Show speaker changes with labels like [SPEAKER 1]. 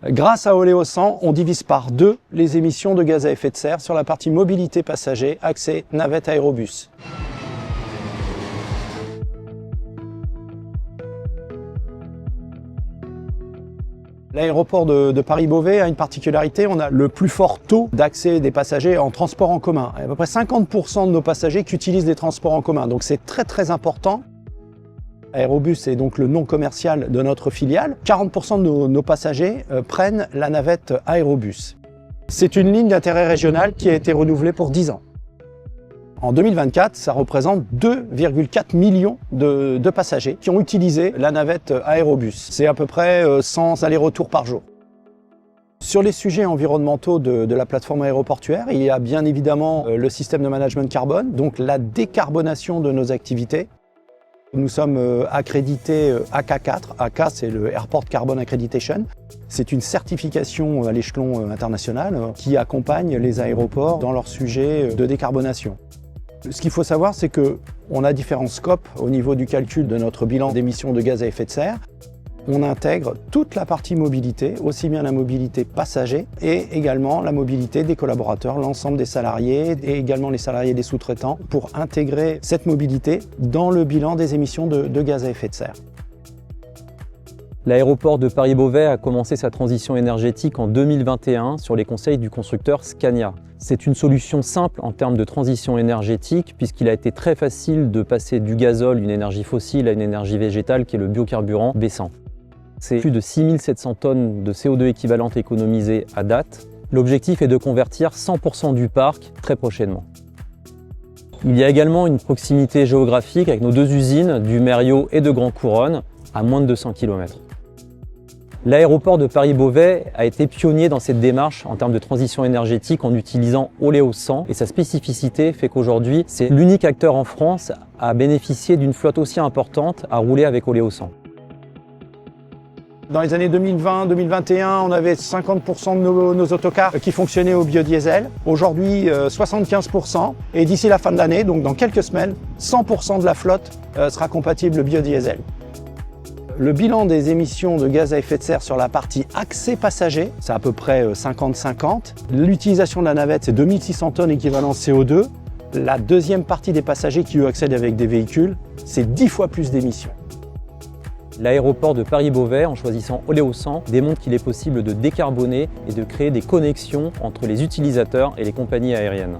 [SPEAKER 1] Grâce à Oleosan, on divise par 2 les émissions de gaz à effet de serre sur la partie mobilité passager, accès, navette, aérobus. L'aéroport de Paris-Beauvais a une particularité, on a le plus fort taux d'accès des passagers en transport en commun. Il y a à peu près 50% de nos passagers qui utilisent des transports en commun, donc c'est très important. Aérobus est donc le nom commercial de notre filiale. 40% de nos passagers prennent la navette Aérobus. C'est une ligne d'intérêt régional qui a été renouvelée pour 10 ans. En 2024, ça représente 2,4 millions de passagers qui ont utilisé la navette Aérobus. C'est à peu près 100 allers-retours par jour. Sur les sujets environnementaux de la plateforme aéroportuaire, il y a bien évidemment le système de management carbone, donc la décarbonation de nos activités. Nous sommes accrédités AK4. AK, c'est le Airport Carbon Accreditation. C'est une certification à l'échelon international qui accompagne les aéroports dans leurs sujets de décarbonation. Ce qu'il faut savoir, c'est qu'on a différents scopes au niveau du calcul de notre bilan d'émissions de gaz à effet de serre. On intègre toute la partie mobilité, aussi bien la mobilité passager et également la mobilité des collaborateurs, l'ensemble des salariés et également les salariés des sous-traitants pour intégrer cette mobilité dans le bilan des émissions de gaz à effet de serre.
[SPEAKER 2] L'aéroport de Paris-Beauvais a commencé sa transition énergétique en 2021 sur les conseils du constructeur Scania. C'est une solution simple en termes de transition énergétique puisqu'il a été très facile de passer du gazole, une énergie fossile, à une énergie végétale qui est le biocarburant baissant. C'est plus de 6700 tonnes de CO2 équivalentes économisées à date. L'objectif est de convertir 100% du parc très prochainement. Il y a également une proximité géographique avec nos 2 usines du Mériot et de Grand Couronne à moins de 200 km. L'aéroport de Paris-Beauvais a été pionnier dans cette démarche en termes de transition énergétique en utilisant Oleosan et sa spécificité fait qu'aujourd'hui, c'est l'unique acteur en France à bénéficier d'une flotte aussi importante à rouler avec Oleosan.
[SPEAKER 1] Dans les années 2020-2021, on avait 50% de nos autocars qui fonctionnaient au biodiesel. Aujourd'hui, 75%. Et d'ici la fin de l'année, donc dans quelques semaines, 100% de la flotte sera compatible biodiesel. Le bilan des émissions de gaz à effet de serre sur la partie accès passager, c'est à peu près 50-50. L'utilisation de la navette, c'est 2600 tonnes équivalent CO2. La deuxième partie des passagers qui accèdent avec des véhicules, c'est 10 fois plus d'émissions.
[SPEAKER 2] L'aéroport de Paris-Beauvais, en choisissant Oleosan, démontre qu'il est possible de décarboner et de créer des connexions entre les utilisateurs et les compagnies aériennes.